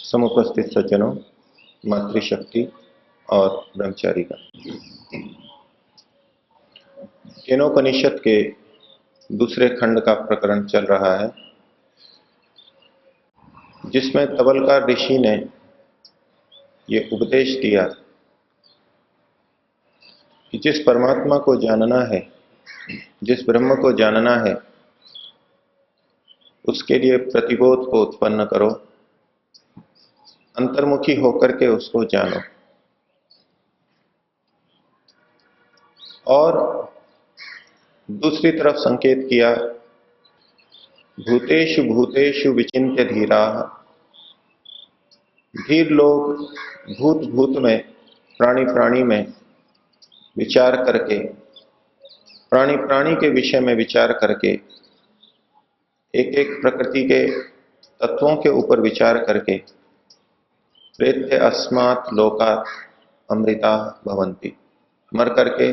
समुपस्थित सज्जनों, मातृशक्ति और ब्रह्मचारी का केनोपनिषद के दूसरे खंड का प्रकरण चल रहा है, जिसमें तबलकार ऋषि ने ये उपदेश दिया कि जिस परमात्मा को जानना है, जिस ब्रह्म को जानना है, उसके लिए प्रतिबोध को उत्पन्न करो, अंतर्मुखी होकर के उसको जानो। और दूसरी तरफ संकेत किया, भूतेषु भूतेषु विचिन्त्य धीराः। धीर लोग भूत भूत में, प्राणी प्राणी में विचार करके, प्राणी प्राणी के विषय में विचार करके, एक एक प्रकृति के तत्वों के ऊपर विचार करके प्रेत्य अस्मात् लोकात् अमृता भवन्ति, मर करके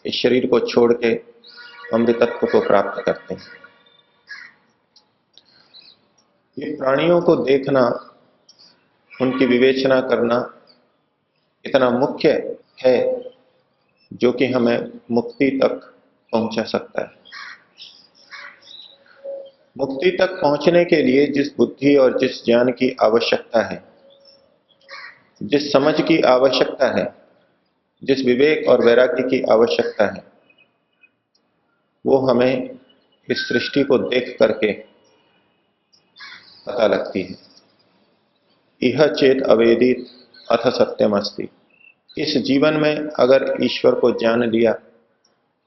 इस शरीर को छोड़ के अमृतत्व को प्राप्त करते हैं। ये प्राणियों को देखना, उनकी विवेचना करना इतना मुख्य है जो कि हमें मुक्ति तक पहुंचा सकता है। मुक्ति तक पहुंचने के लिए जिस बुद्धि और जिस ज्ञान की आवश्यकता है, जिस समझ की आवश्यकता है, जिस विवेक और वैराग्य की आवश्यकता है, वो हमें इस सृष्टि को देख करके पता लगती है। इह चेत अवेदित अथ सत्यम अस्ति। इस जीवन में अगर ईश्वर को जान लिया,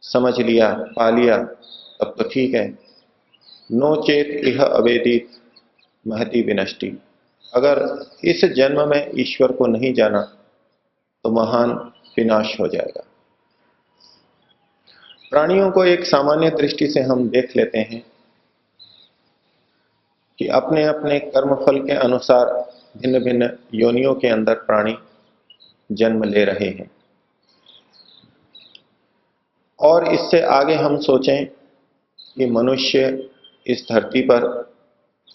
समझ लिया, पा लिया, तब तो ठीक है। नो चेत इह अवेदित महति विनष्टि। अगर इस जन्म में ईश्वर को नहीं जाना तो महान विनाश हो जाएगा। प्राणियों को एक सामान्य दृष्टि से हम देख लेते हैं कि अपने अपने कर्मफल के अनुसार भिन्न भिन्न योनियों के अंदर प्राणी जन्म ले रहे हैं। और इससे आगे हम सोचें कि मनुष्य इस धरती पर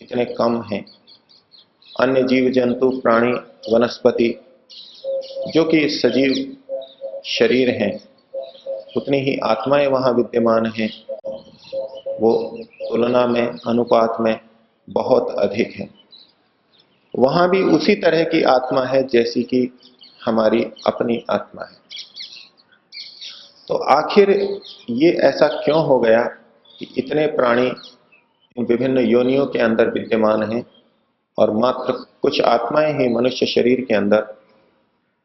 इतने कम हैं, अन्य जीव जंतु प्राणी वनस्पति जो कि सजीव शरीर हैं, उतनी ही आत्माएं वहां विद्यमान हैं, वो तुलना में, अनुपात में बहुत अधिक है। वहां भी उसी तरह की आत्मा है जैसी कि हमारी अपनी आत्मा है। तो आखिर ये ऐसा क्यों हो गया कि इतने प्राणी इन विभिन्न योनियों के अंदर विद्यमान हैं और मात्र कुछ आत्माएं ही मनुष्य शरीर के अंदर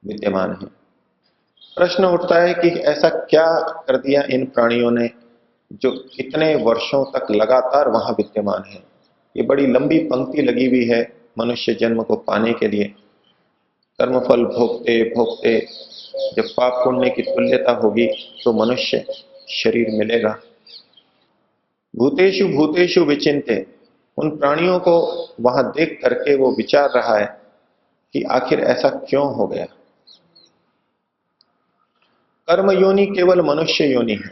विद्यमान हैं? प्रश्न उठता है कि ऐसा क्या कर दिया इन प्राणियों ने जो इतने वर्षों तक लगातार वहां विद्यमान है। ये बड़ी लंबी पंक्ति लगी हुई है मनुष्य जन्म को पाने के लिए। कर्मफल भोगते भोगते जब पाप पुण्य की तुल्यता होगी तो मनुष्य शरीर मिलेगा। भूतेषु भूतेषु विचिन्त्य, उन प्राणियों को वहां देख करके वो विचार रहा है कि आखिर ऐसा क्यों हो गया। कर्म योनि केवल मनुष्य योनि है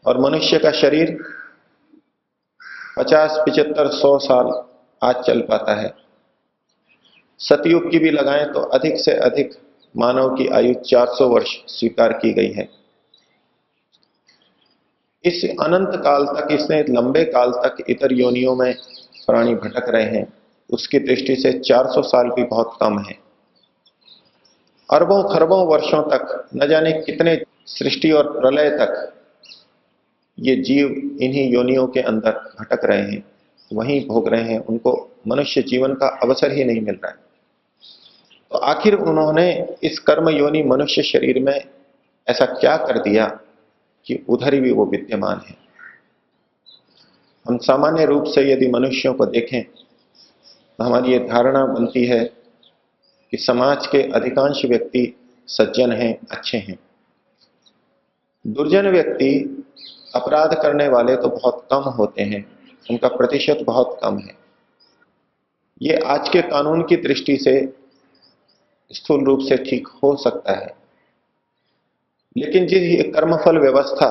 और मनुष्य का शरीर 50, 75, 100 साल आज चल पाता है। सतयुग की भी लगाएं तो अधिक से अधिक मानव की आयु 400 वर्ष स्वीकार की गई है। इस अनंत काल तक, इसने लंबे काल तक इतर योनियों में प्राणी भटक रहे हैं, उसकी दृष्टि से 400 साल भी बहुत कम है। अरबों खरबों वर्षों तक, न जाने कितने सृष्टि और प्रलय तक ये जीव इन्हीं योनियों के अंदर भटक रहे हैं, वहीं भोग रहे हैं, उनको मनुष्य जीवन का अवसर ही नहीं मिल रहा है। तो आखिर उन्होंने इस कर्म योनि मनुष्य शरीर में ऐसा क्या कर दिया कि उधर भी वो विद्यमान है। हम सामान्य रूप से यदि मनुष्यों को देखें तो हमारी ये धारणा बनती है कि समाज के अधिकांश व्यक्ति सज्जन हैं, अच्छे हैं। दुर्जन व्यक्ति, अपराध करने वाले तो बहुत कम होते हैं, उनका प्रतिशत बहुत कम है। ये आज के कानून की दृष्टि से स्थूल रूप से ठीक हो सकता है, लेकिन जिस कर्मफल व्यवस्था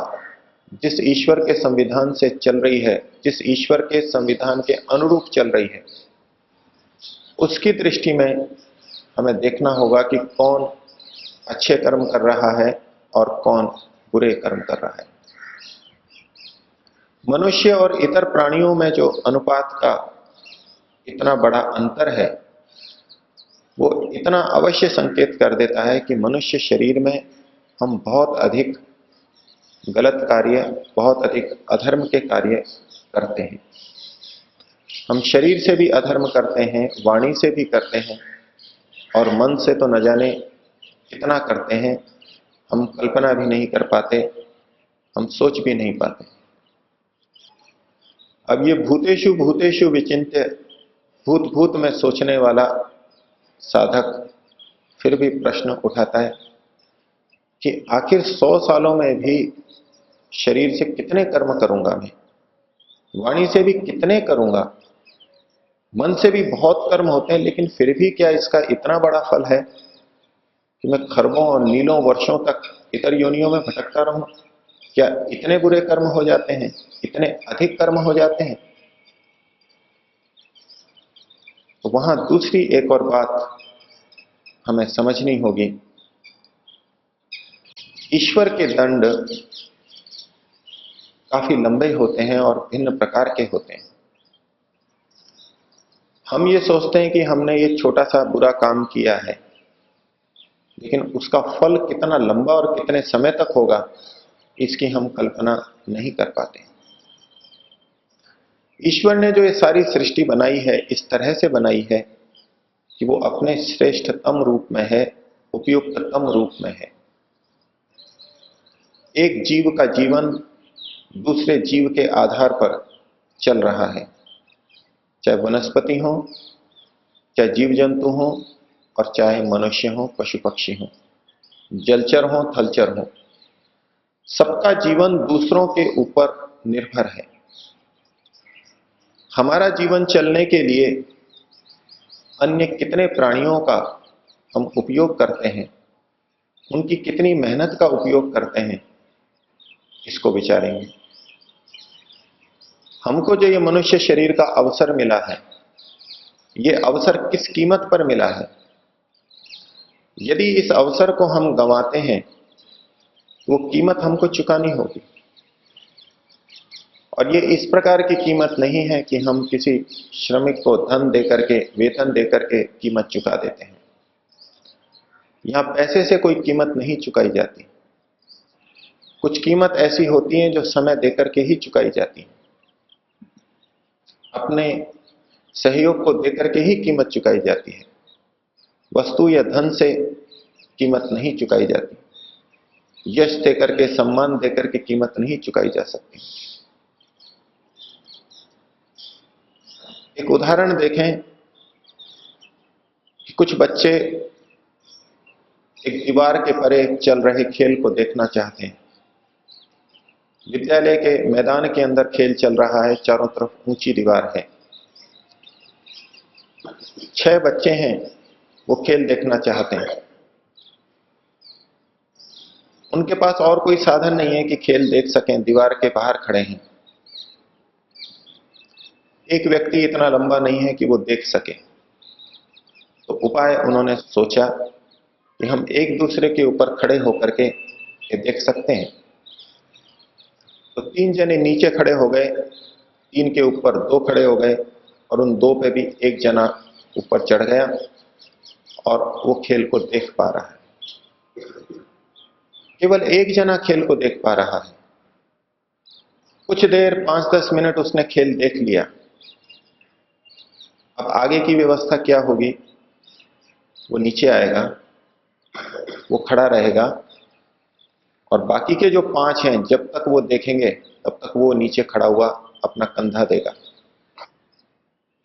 जिस ईश्वर के संविधान से चल रही है, जिस ईश्वर के संविधान के अनुरूप चल रही है, उसकी दृष्टि में हमें देखना होगा कि कौन अच्छे कर्म कर रहा है और कौन बुरे कर्म कर रहा है। मनुष्य और इतर प्राणियों में जो अनुपात का इतना बड़ा अंतर है, वो इतना अवश्य संकेत कर देता है कि मनुष्य शरीर में हम बहुत अधिक गलत कार्य, बहुत अधिक अधर्म के कार्य करते हैं। हम शरीर से भी अधर्म करते हैं, वाणी से भी करते हैं, और मन से तो न जाने कितना करते हैं, हम कल्पना भी नहीं कर पाते, हम सोच भी नहीं पाते। अब ये भूतेषु भूतेषु विचिन्त्य, भूत भूत में सोचने वाला साधक फिर भी प्रश्न उठाता है कि आखिर 100 सालों में भी शरीर से कितने कर्म करूंगा मैं, वाणी से भी कितने करूंगा, मन से भी बहुत कर्म होते हैं, लेकिन फिर भी क्या इसका इतना बड़ा फल है कि मैं खरबों और नीलों वर्षों तक इतर योनियों में भटकता रहूं? क्या इतने बुरे कर्म हो जाते हैं, इतने अधिक कर्म हो जाते हैं? तो वहां दूसरी एक और बात हमें समझनी होगी। ईश्वर के दंड काफी लंबे होते हैं और भिन्न प्रकार के होते हैं। हम ये सोचते हैं कि हमने ये छोटा सा बुरा काम किया है, लेकिन उसका फल कितना लंबा और कितने समय तक होगा, इसकी हम कल्पना नहीं कर पाते। ईश्वर ने जो ये सारी सृष्टि बनाई है, इस तरह से बनाई है कि वो अपने श्रेष्ठतम रूप में है, उपयुक्ततम रूप में है। एक जीव का जीवन दूसरे जीव के आधार पर चल रहा है, चाहे वनस्पति हो, चाहे जीव जंतु हो, और चाहे मनुष्य हो, पशु पक्षी हो, जलचर हो, थलचर हो, सबका जीवन दूसरों के ऊपर निर्भर है। हमारा जीवन चलने के लिए अन्य कितने प्राणियों का हम उपयोग करते हैं, उनकी कितनी मेहनत का उपयोग करते हैं, इसको विचारेंगे। हमको जो ये मनुष्य शरीर का अवसर मिला है, ये अवसर किस कीमत पर मिला है? यदि इस अवसर को हम गंवाते हैं, वो कीमत हमको चुकानी होगी। और ये इस प्रकार की कीमत नहीं है कि हम किसी श्रमिक को धन देकर के, वेतन देकर के कीमत चुका देते हैं। यहां पैसे से कोई कीमत नहीं चुकाई जाती। कुछ कीमत ऐसी होती है जो समय देकर के ही चुकाई जाती है। अपने सहयोग को देकर के ही कीमत चुकाई जाती है। वस्तु या धन से कीमत नहीं चुकाई जाती। यश देकर के, सम्मान देकर के कीमत नहीं चुकाई जा सकती। एक उदाहरण देखें कि कुछ बच्चे एक दीवार के परे चल रहे खेल को देखना चाहते हैं। विद्यालय के मैदान के अंदर खेल चल रहा है, चारों तरफ ऊंची दीवार है। 6 बच्चे हैं, वो खेल देखना चाहते हैं। उनके पास और कोई साधन नहीं है कि खेल देख सकें, दीवार के बाहर खड़े हैं। एक व्यक्ति इतना लंबा नहीं है कि वो देख सके, तो उपाय उन्होंने सोचा कि हम एक दूसरे के ऊपर खड़े होकर के ये देख सकते हैं। तो 3 जने नीचे खड़े हो गए, 3 के ऊपर 2 खड़े हो गए और उन 2 पे भी एक जना ऊपर चढ़ गया और वो खेल को देख पा रहा है। केवल एक जना खेल को देख पा रहा है। कुछ देर 5-10 मिनट उसने खेल देख लिया। अब आगे की व्यवस्था क्या होगी? वो नीचे आएगा, वो खड़ा रहेगा और बाकी के जो 5 हैं जब तक वो देखेंगे तब तक वो नीचे खड़ा हुआ अपना कंधा देगा।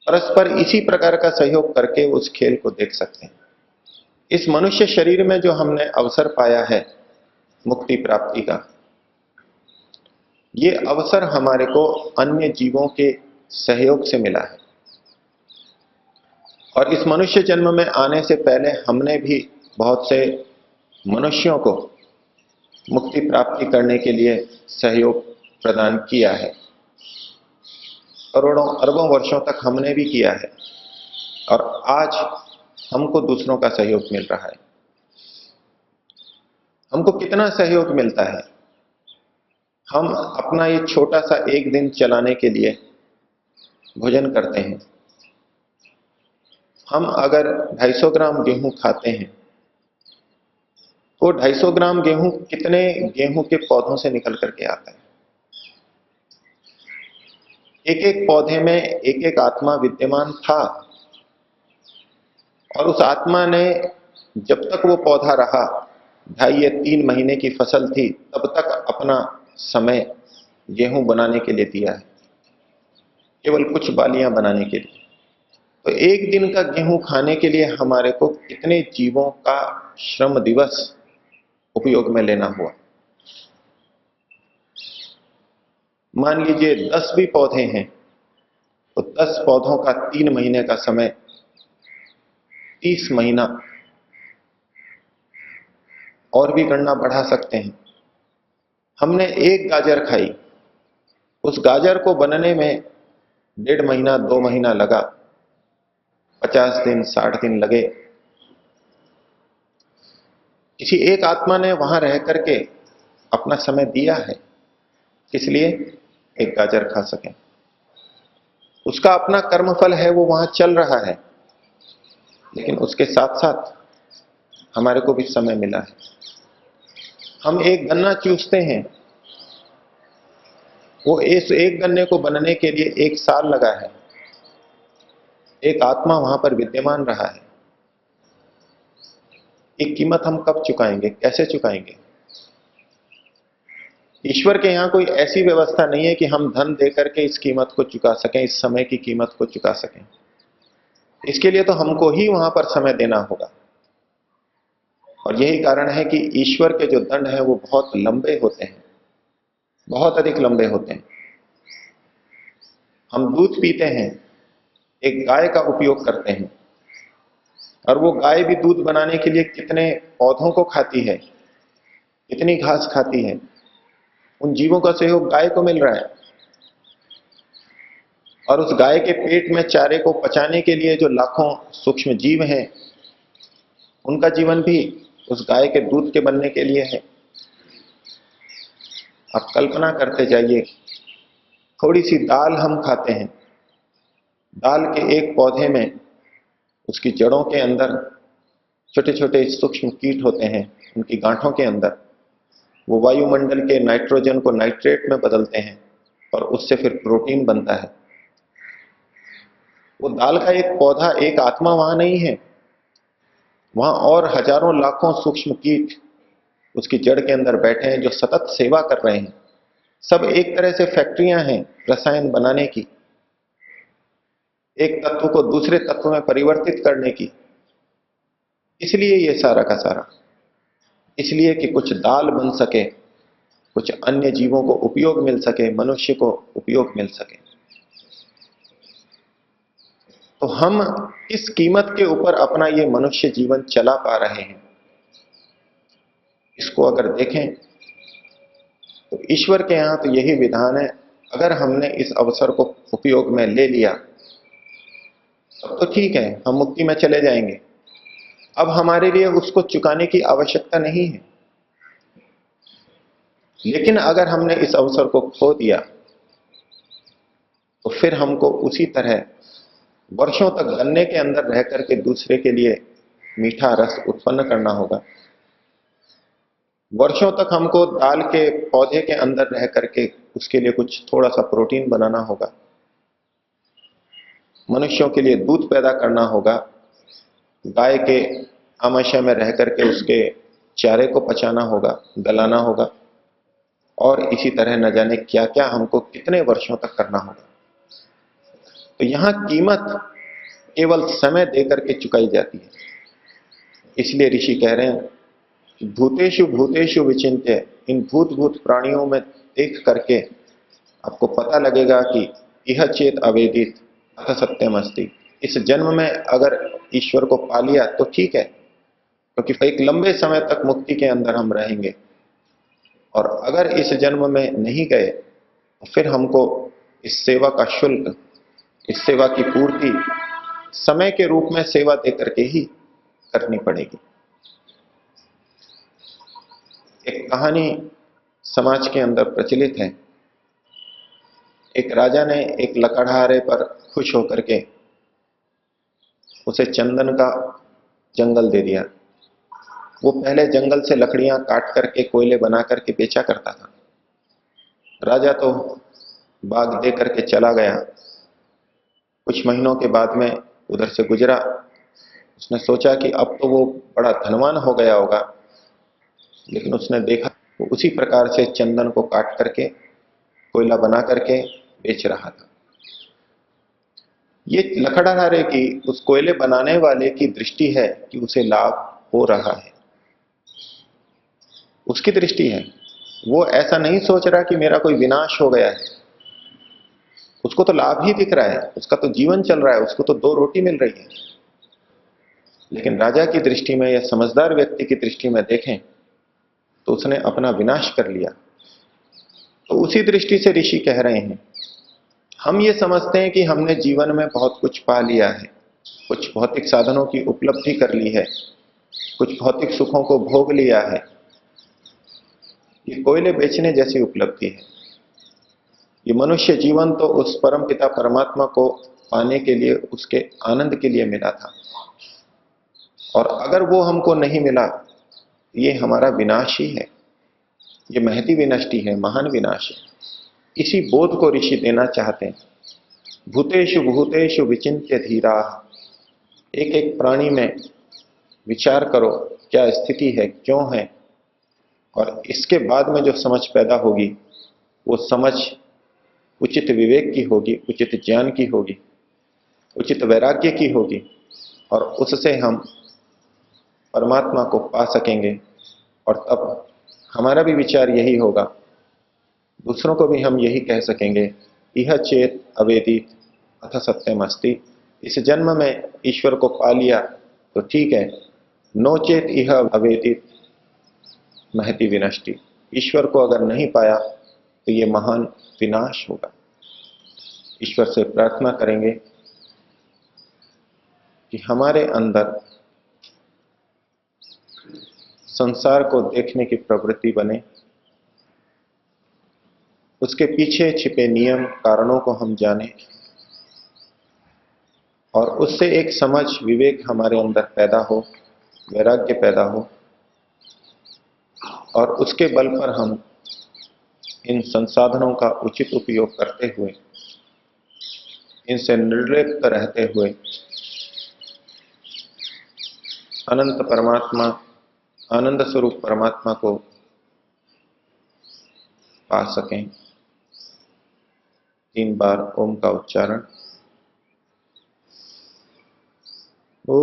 परस्पर इसी प्रकार का सहयोग करके उस खेल को देख सकते हैं। इस मनुष्य शरीर में जो हमने अवसर पाया है मुक्ति प्राप्ति का, ये अवसर हमारे को अन्य जीवों के सहयोग से मिला है। और इस मनुष्य जन्म में आने से पहले हमने भी बहुत से मनुष्यों को मुक्ति प्राप्ति करने के लिए सहयोग प्रदान किया है। करोड़ों अरबों वर्षों तक हमने भी किया है और आज हमको दूसरों का सहयोग मिल रहा है। हमको कितना सहयोग मिलता है? हम अपना ये छोटा सा एक दिन चलाने के लिए भोजन करते हैं। हम अगर 250 ग्राम गेहूं खाते हैं तो 250 ग्राम गेहूं कितने गेहूं के पौधों से निकल करके आता है? एक एक पौधे में एक एक आत्मा विद्यमान था और उस आत्मा ने जब तक वो पौधा रहा, 2.5 या 3 महीने की फसल थी, तब तक अपना समय गेहूं बनाने के लिए दिया है, केवल कुछ बालियां बनाने के लिए। तो एक दिन का गेहूं खाने के लिए हमारे को कितने जीवों का श्रम दिवस उपयोग में लेना हुआ? मान लीजिए 10 भी पौधे हैं तो 10 पौधों का 3 महीने का समय, 30 महीना। और भी गणना बढ़ा सकते हैं। हमने एक गाजर खाई, उस गाजर को बनने में 1.5 महीना 2 महीना लगा, 50 दिन 60 दिन लगे। किसी एक आत्मा ने वहां रह करके अपना समय दिया है, किस लिए? एक गाजर खा सके। उसका अपना कर्मफल है, वो वहां चल रहा है, लेकिन उसके साथ साथ हमारे को भी समय मिला है। हम एक गन्ना चूसते हैं, वो इस एक गन्ने को बनने के लिए 1 साल लगा है। एक आत्मा वहां पर विद्यमान रहा है। एक कीमत हम कब चुकाएंगे, कैसे चुकाएंगे? ईश्वर के यहां कोई ऐसी व्यवस्था नहीं है कि हम धन देकर के इस कीमत को चुका सकें, इस समय की कीमत को चुका सकें। इसके लिए तो हमको ही वहां पर समय देना होगा। और यही कारण है कि ईश्वर के जो दंड हैं वो बहुत लंबे होते हैं, बहुत अधिक लंबे होते हैं। हम दूध पीते हैं, एक गाय का उपयोग करते हैं, और वो गाय भी दूध बनाने के लिए कितने पौधों को खाती है, कितनी घास खाती है। उन जीवों का सहयोग गाय को मिल रहा है। और उस गाय के पेट में चारे को पचाने के लिए जो लाखों सूक्ष्म जीव हैं, उनका जीवन भी उस गाय के दूध के बनने के लिए है। आप कल्पना करते जाइए, थोड़ी सी दाल हम खाते हैं, दाल के एक पौधे में उसकी जड़ों के अंदर छोटे छोटे सूक्ष्म कीट होते हैं, उनकी गांठों के अंदर वो वायुमंडल के नाइट्रोजन को नाइट्रेट में बदलते हैं और उससे फिर प्रोटीन बनता है। वो दाल का एक पौधा, एक आत्मा वहां नहीं है, वहां और हजारों लाखों सूक्ष्म कीट उसकी जड़ के अंदर बैठे हैं जो सतत सेवा कर रहे हैं। सब एक तरह से फैक्ट्रियां हैं रसायन बनाने की, एक तत्व को दूसरे तत्व में परिवर्तित करने की। इसलिए ये सारा का सारा, इसलिए कि कुछ दाल बन सके, कुछ अन्य जीवों को उपयोग मिल सके, मनुष्य को उपयोग मिल सके। तो हम इस कीमत के ऊपर अपना ये मनुष्य जीवन चला पा रहे हैं, इसको अगर देखें तो ईश्वर के यहां तो यही विधान है। अगर हमने इस अवसर को उपयोग में ले लिया तब तो ठीक है, हम मुक्ति में चले जाएंगे। अब हमारे लिए उसको चुकाने की आवश्यकता नहीं है। लेकिन अगर हमने इस अवसर को खो दिया तो फिर हमको उसी तरह वर्षों तक गन्ने के अंदर रह करके दूसरे के लिए मीठा रस उत्पन्न करना होगा। वर्षों तक हमको दाल के पौधे के अंदर रह करके उसके लिए कुछ थोड़ा सा प्रोटीन बनाना होगा। मनुष्यों के लिए दूध पैदा करना होगा। गाय के आमाशय में रह करके उसके चारे को पचाना होगा, गलाना होगा, और इसी तरह न जाने क्या क्या हमको कितने वर्षों तक करना होगा। तो यहां कीमत केवल समय देकर के चुकाई जाती है। इसलिए ऋषि कह रहे हैं भूतेषु भूतेषु विचिन्त्य, इन भूत भूत प्राणियों में देख करके आपको पता लगेगा कि यह चेत अवेदित अथ सत्यम अस्ति। इस जन्म में अगर ईश्वर को पा लिया तो ठीक है, क्योंकि एक लंबे समय तक मुक्ति के अंदर हम रहेंगे। और अगर इस जन्म में नहीं गए तो फिर हमको इस सेवा का शुल्क, इस सेवा की पूर्ति समय के रूप में सेवा देकर के ही करनी पड़ेगी। एक कहानी समाज के अंदर प्रचलित है। एक राजा ने एक लकड़हारे पर खुश होकर के उसे चंदन का जंगल दे दिया। वो पहले जंगल से लकड़ियां काट करके कोयले बना करके बेचा करता था। राजा तो बाग दे करके चला गया। कुछ महीनों के बाद में उधर से गुजरा। उसने सोचा कि अब तो वो बड़ा धनवान हो गया होगा, लेकिन उसने देखा वो उसी प्रकार से चंदन को काट करके कोयला बना करके बेच रहा था। ये लकड़हारे की उस कोयले बनाने वाले की दृष्टि है कि उसे लाभ हो रहा है, उसकी दृष्टि है। वो ऐसा नहीं सोच रहा कि मेरा कोई विनाश हो गया है। उसको तो लाभ ही दिख रहा है, उसका तो जीवन चल रहा है, उसको तो दो रोटी मिल रही है। लेकिन राजा की दृष्टि में या समझदार व्यक्ति की दृष्टि में देखें तो उसने अपना विनाश कर लिया। तो उसी दृष्टि से ऋषि कह रहे हैं, हम ये समझते हैं कि हमने जीवन में बहुत कुछ पा लिया है, कुछ भौतिक साधनों की उपलब्धि कर ली है, कुछ भौतिक सुखों को भोग लिया है। ये कोयले बेचने जैसी उपलब्धि है। ये मनुष्य जीवन तो उस परम पिता परमात्मा को पाने के लिए, उसके आनंद के लिए मिला था, और अगर वो हमको नहीं मिला, ये हमारा विनाश ही है। ये महती विनष्टि है, महान विनाश है। इसी बोध को ऋषि देना चाहते हैं। भूतेषु भूतेषु विचिन्त्य धीरा, एक एक प्राणी में विचार करो क्या स्थिति है, क्यों है, और इसके बाद में जो समझ पैदा होगी वो समझ उचित विवेक की होगी, उचित ज्ञान की होगी, उचित वैराग्य की होगी, और उससे हम परमात्मा को पा सकेंगे। और तब हमारा भी विचार यही होगा, दूसरों को भी हम यही कह सकेंगे, यह चेत अवेदित अथ सत्यम अस्ति। इस जन्म में ईश्वर को पा लिया तो ठीक है, नो चेत यह अवेदित महती विनष्टि। ईश्वर को अगर नहीं पाया तो ये महान विनाश होगा। ईश्वर से प्रार्थना करेंगे कि हमारे अंदर संसार को देखने की प्रवृत्ति बने, उसके पीछे छिपे नियम कारणों को हम जानें, और उससे एक समझ विवेक हमारे अंदर पैदा हो, वैराग्य पैदा हो, और उसके बल पर हम इन संसाधनों का उचित उपयोग करते हुए, इनसे निर्लिप्त रहते हुए अनंत परमात्मा, आनंद स्वरूप परमात्मा को पा सकें। 3 बार ओम का उच्चारण। ओ